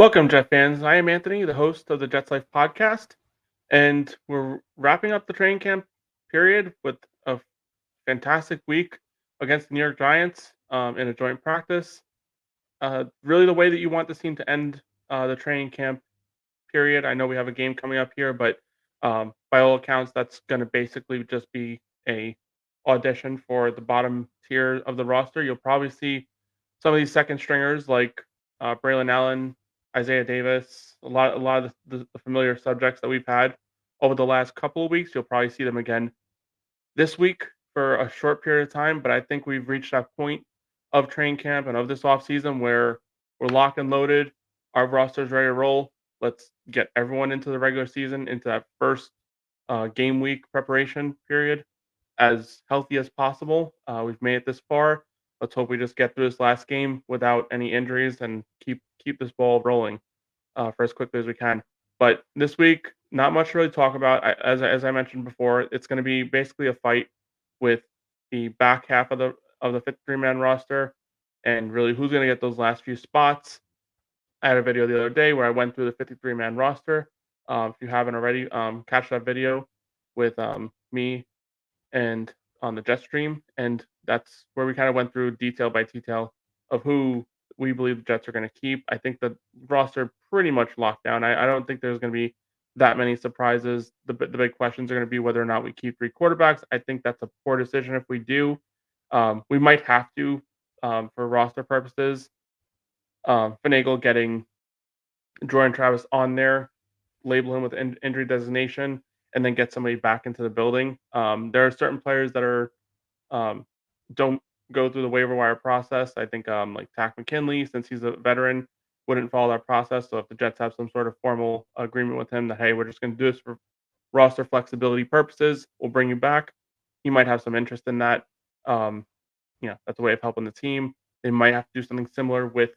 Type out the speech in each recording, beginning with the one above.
Welcome, Jet fans. I am Anthony, the host of the Jets Life podcast, and we're wrapping up the training camp period with a fantastic week against the New York Giants in a joint practice. Really, the way that you want this team to end the training camp period. I know we have a game coming up here, but by all accounts, that's going to basically just be a audition for the bottom tier of the roster. You'll probably see some of these second stringers like Braylon Allen, Isaiah Davis, a lot of the familiar subjects that we've had over the last couple of weeks. You'll probably see them again this week for a short period of time, but I think we've reached that point of training camp and of this offseason where we're locked and loaded. Our roster's ready to roll. Let's get everyone into the regular season, into that first game week preparation period as healthy as possible. We've made it this far. Let's hope we just get through this last game without any injuries and keep this ball rolling for as quickly as we can. But this week, not much to really talk about. As I mentioned before, it's going to be basically a fight with the back half of the 53-man roster, and really who's going to get those last few spots. I had a video the other day where I went through the 53-man roster. If you haven't already, catch that video with me and on the jet stream, and that's where we kind of went through detail by detail of who we believe the Jets are going to keep. I think the roster pretty much locked down. I don't think there's going to be that many surprises. The big questions are going to be whether or not we keep three quarterbacks. I think that's a poor decision if we do. We might have to, for roster purposes. Finagle getting Jordan Travis on there, label him with injury designation, and then get somebody back into the building. There are certain players that are um, don't go through the waiver wire process. I think like Tack McKinley, since he's a veteran, wouldn't follow that process. So if the Jets have some sort of formal agreement with him that hey, we're just going to do this for roster flexibility purposes, we'll bring you back. He might have some interest in that. Um, that's a way of helping the team. They might have to do something similar with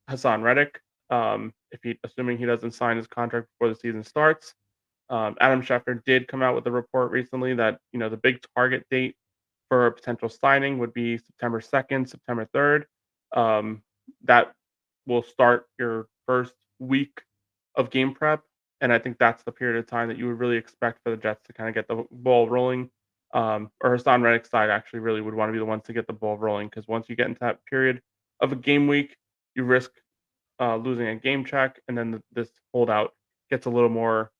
Hasaan Reddick, if he, assuming he doesn't sign his contract before the season starts. Adam Schefter did come out with a report recently that the big target date for a potential signing would be September 2nd, September 3rd. That will start your first week of game prep, and I think that's the period of time that you would really expect for the Jets to kind of get the ball rolling. Or Hassan Reddick's side actually really would want to be the ones to get the ball rolling because once you get into that period of a game week, you risk losing a game check, and then this holdout gets a little more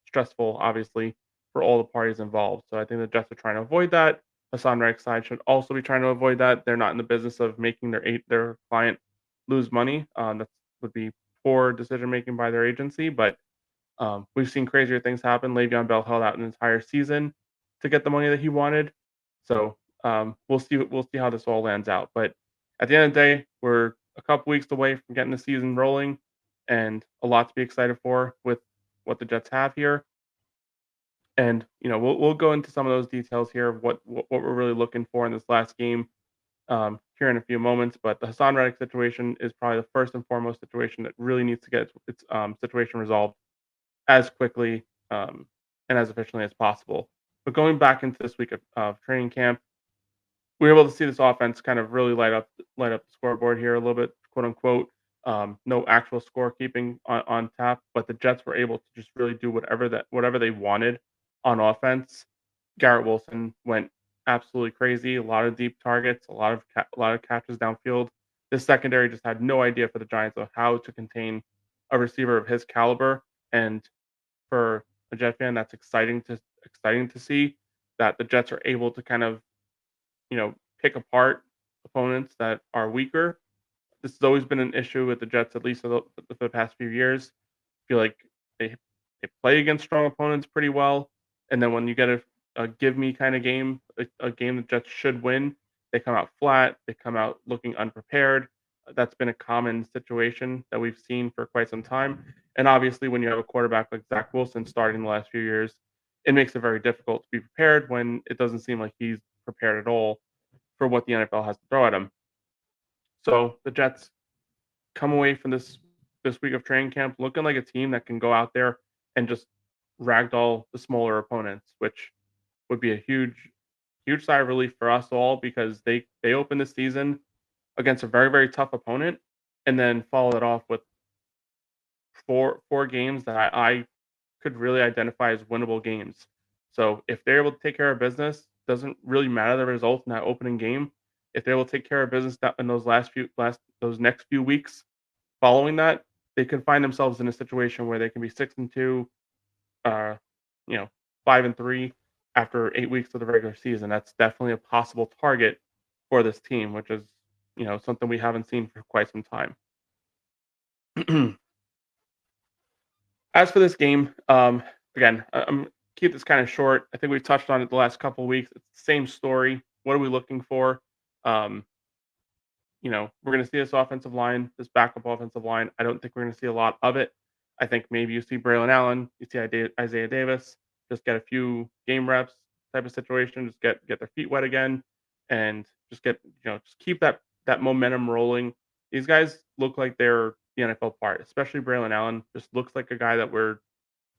stressful, obviously, for all the parties involved. So I think the Jets are trying to avoid that. Hassan Reddick's side should also be trying to avoid that. They're not in the business of making their client lose money. That would be poor decision making by their agency, but we've seen crazier things happen. Le'Veon Bell held out an entire season to get the money that he wanted. So we'll see how this all lands out. But at the end of the day, we're a couple weeks away from getting the season rolling, and a lot to be excited for with what the Jets have here. And we'll go into some of those details here of what we're really looking for in this last game here in a few moments. But the Hassan Reddick situation is probably the first and foremost situation that really needs to get its situation resolved as quickly and as efficiently as possible. But going back into this week of training camp, we were able to see this offense kind of really light up the scoreboard here a little bit, quote unquote. No actual scorekeeping on tap, but the Jets were able to just really do whatever they wanted on offense. Garrett Wilson went absolutely crazy. A lot of deep targets, a lot of catches downfield. This secondary just had no idea for the Giants of how to contain a receiver of his caliber. And for a Jet fan, that's exciting to see that the Jets are able to kind of pick apart opponents that are weaker. This has always been an issue with the Jets, at least for the past few years. I feel like they play against strong opponents pretty well, and then when you get a give me kind of game, a game the Jets should win, they come out flat. They come out looking unprepared. That's been a common situation that we've seen for quite some time. And obviously, when you have a quarterback like Zach Wilson starting the last few years, it makes it very difficult to be prepared when it doesn't seem like he's prepared at all for what the NFL has to throw at him. So the Jets come away from this week of training camp looking like a team that can go out there and just ragdoll the smaller opponents, which would be a huge sigh of relief for us all because they opened the season against a very very tough opponent and then followed it off with four games that I could really identify as winnable games. So if they're able to take care of business, doesn't really matter the result in that opening game. If they're able to take care of business in those those next few weeks following that, they could find themselves in a situation where they can be 6-2, uh, you know, 5-3 after 8 weeks of the regular season. That's definitely a possible target for this team, which is something we haven't seen for quite some time. As for this game, again, I'm keep this kind of short. I think we've touched on it the last couple of weeks. It's the same story. What are we looking for? Um, we're going to see this offensive line, this backup offensive line. I don't think we're going to see a lot of it. I think maybe you see Braylon Allen, you see Isaiah Davis, just get a few game reps type of situation, just get their feet wet again, and just just keep that momentum rolling. These guys look like they're the NFL part, especially Braylon Allen. Just looks like a guy that we're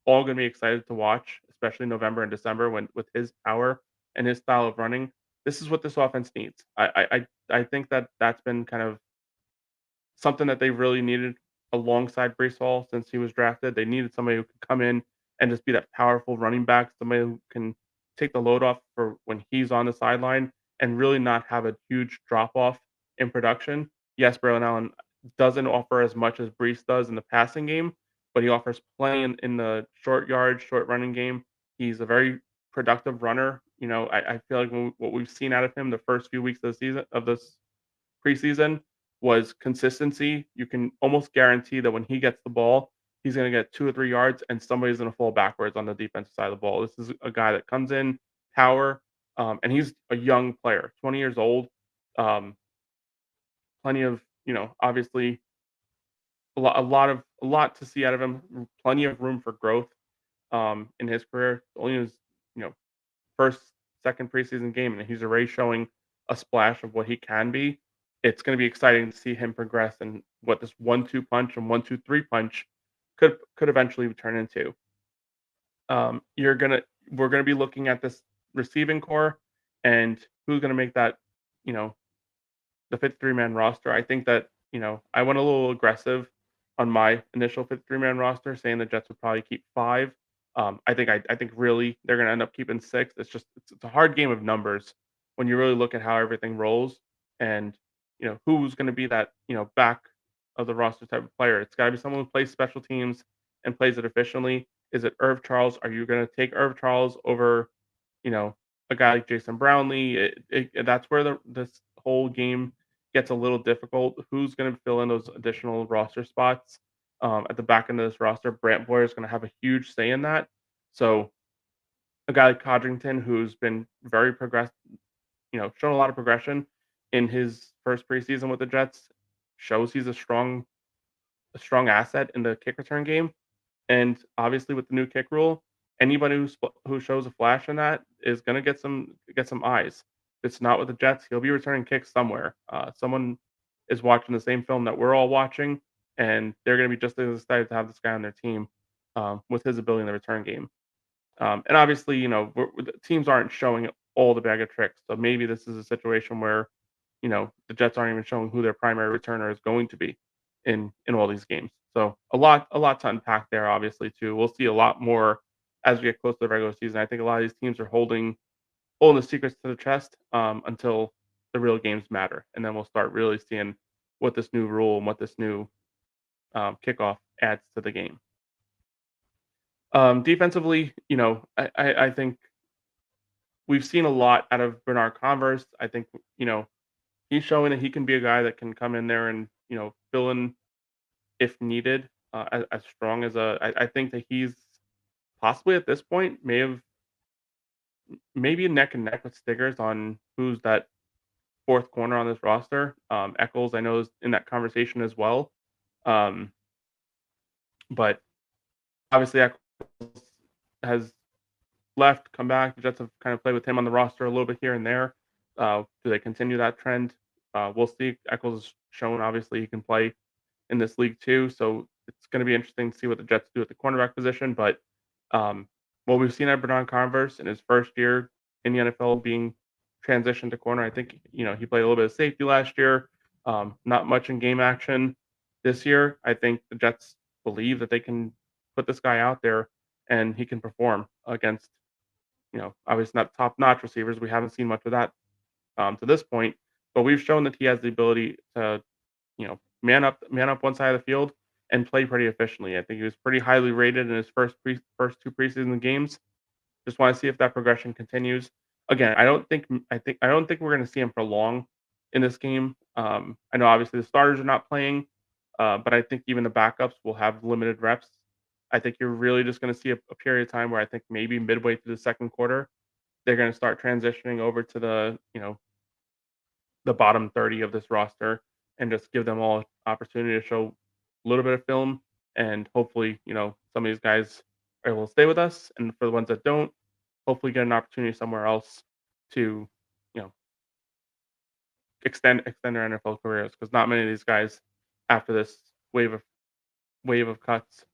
all going to be excited to watch, especially November and December when with his power and his style of running. This is what this offense needs. I think that's been kind of something that they really needed alongside Brees Hall since he was drafted. They needed somebody who could come in and just be that powerful running back, somebody who can take the load off for when he's on the sideline and really not have a huge drop off in production. Yes, Braylon Allen doesn't offer as much as Brees does in the passing game, but he offers plenty in the short yard, short running game. He's a very productive runner. I feel like what we've seen out of him the first few weeks of the season of this preseason was consistency. You can almost guarantee that when he gets the ball, he's going to get 2 or 3 yards, and somebody's going to fall backwards on the defensive side of the ball. This is a guy that comes in power, and he's a young player, 20 years old. Um, Plenty of obviously a lot to see out of him. Plenty of room for growth in his career. Only his you know first, second preseason game, and he's already showing a splash of what he can be. It's going to be exciting to see him progress and what this 1-2 punch and 1-2-3 punch could eventually turn into. You're gonna We're gonna be looking at this receiving core and who's gonna make that, you know, the 53-man roster. I think that, I went a little aggressive on my initial 53-man roster, saying the Jets would probably keep five. I think really they're going to end up keeping six. It's a hard game of numbers when you really look at how everything rolls and who's going to be that back of the roster type of player. It's got to be someone who plays special teams and plays it efficiently. Is it Irv Charles? Are you going to take Irv Charles over you know a guy like Jason Brownlee? That's where this whole game gets a little difficult. Who's going to fill in those additional roster spots at the back end of this roster? Brant Boyer is going to have a huge say in that. So a guy like Codrington, who's been very progressive, shown a lot of progression in his first preseason with the Jets, shows he's a strong asset in the kick return game. And obviously, with the new kick rule, anybody who shows a flash in that is going to get some eyes. If it's not with the Jets, he'll be returning kicks somewhere. Someone is watching the same film that we're all watching, and they're going to be just as excited to have this guy on their team with his ability in the return game. And obviously, the teams aren't showing all the bag of tricks. So maybe this is a situation where, the Jets aren't even showing who their primary returner is going to be in all these games. So a lot to unpack there, obviously, too. We'll see a lot more as we get close to the regular season. I think a lot of these teams are holding the secrets to the chest until the real games matter, and then we'll start really seeing what this new rule and what this new kickoff adds to the game. Defensively, I think we've seen a lot out of Bernard Converse. I think he's showing that he can be a guy that can come in there and fill in if needed. As strong as I think that he's possibly at this point maybe neck and neck with Stiggers on who's that fourth corner on this roster. Eccles, I know, is in that conversation as well. Um, but obviously, Eccles has left, come back. The Jets have kind of played with him on the roster a little bit here and there. Do they continue that trend? We'll see. Eccles has shown obviously he can play in this league too, so it's going to be interesting to see what the Jets do at the cornerback position. But what we've seen at Bernard Converse in his first year in the NFL being transitioned to corner, I think he played a little bit of safety last year. Not much in game action this year. I think the Jets believe that they can put this guy out there and he can perform against, obviously not top-notch receivers. We haven't seen much of that to this point, but we've shown that he has the ability to, man up one side of the field and play pretty efficiently. I think he was pretty highly rated in his first two preseason games. Just want to see if that progression continues. Again, I don't think we're going to see him for long in this game. I know obviously the starters are not playing, but I think even the backups will have limited reps. I think you're really just going to see a period of time where I think maybe midway through the second quarter they're going to start transitioning over to the bottom 30 of this roster and just give them all opportunity to show a little bit of film, and hopefully, some of these guys are able to stay with us, and for the ones that don't, hopefully get an opportunity somewhere else to, you know, extend their NFL careers, because not many of these guys after this wave of wave of cuts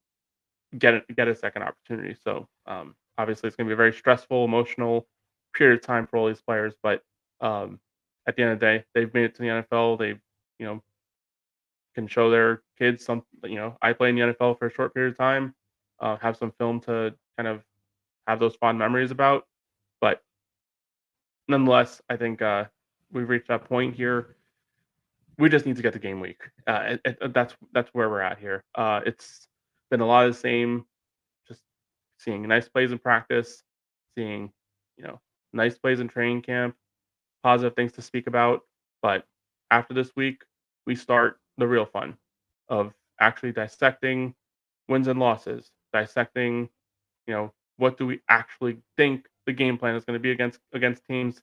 get a second opportunity. So obviously, it's going to be a very stressful, emotional period of time for all these players. But at the end of the day, they've made it to the NFL. They, you know, can show their kids some. I played in the NFL for a short period of time. Have some film to kind of have those fond memories about. But nonetheless, I think we've reached that point here. We just need to get to game week. That's where we're at here. It's been a lot of the same, just seeing nice plays in practice, seeing, you know, nice plays in training camp, positive things to speak about. But after this week, we start the real fun of actually dissecting wins and losses, dissecting, what do we actually think the game plan is going to be against teams.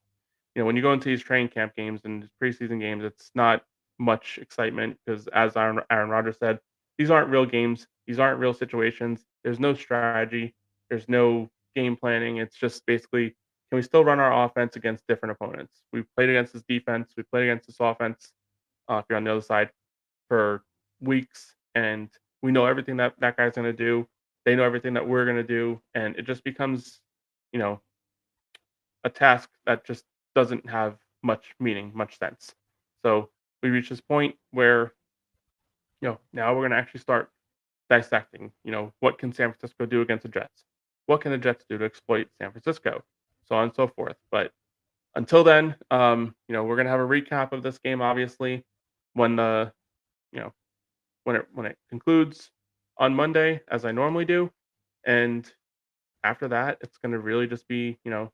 When you go into these training camp games and preseason games, it's not much excitement because, as Aaron Rodgers said, these aren't real games. These aren't real situations. There's no strategy. There's no game planning. It's just basically, can we still run our offense against different opponents? We've played against this defense. We've played against this offense. If you're on the other side for weeks, and we know everything that that guy's going to do. They know everything that we're going to do, and it just becomes, you know, a task that just doesn't have much meaning, much sense. So we reach this point where, now we're going to actually start dissecting, what can San Francisco do against the Jets? What can the Jets do to exploit San Francisco? So on and so forth. But until then, we're going to have a recap of this game, obviously, when you know, when it concludes on Monday, as I normally do. And after that, it's going to really just be, we'll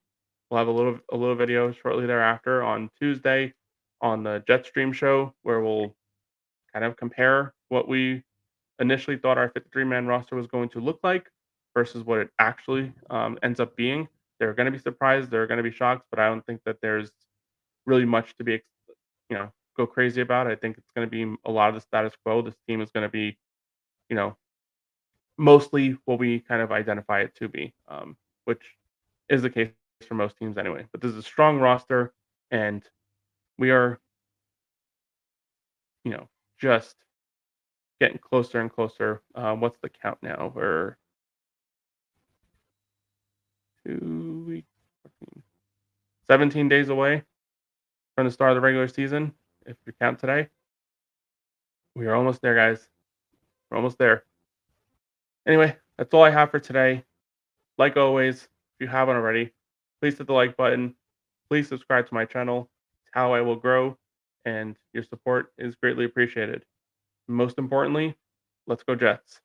have a little video shortly thereafter on Tuesday on the Jetstream show where we'll kind of compare what we initially thought our 53-man roster was going to look like versus what it actually ends up being. There are going to be surprises, there are going to be shocks, but I don't think that there's really much to be, go crazy about. I think it's going to be a lot of the status quo. This team is going to be, you know, mostly what we kind of identify it to be, which is the case for most teams anyway. But this is a strong roster, and we are, just getting closer and closer. What's the count now? We're 2 weeks, 17 days away from the start of the regular season. If we count today, we are almost there, guys. We're almost there. Anyway, that's all I have for today. Like always, if you haven't already, please hit the like button. Please subscribe to my channel. It's how I will grow, and your support is greatly appreciated. Most importantly, let's go Jets.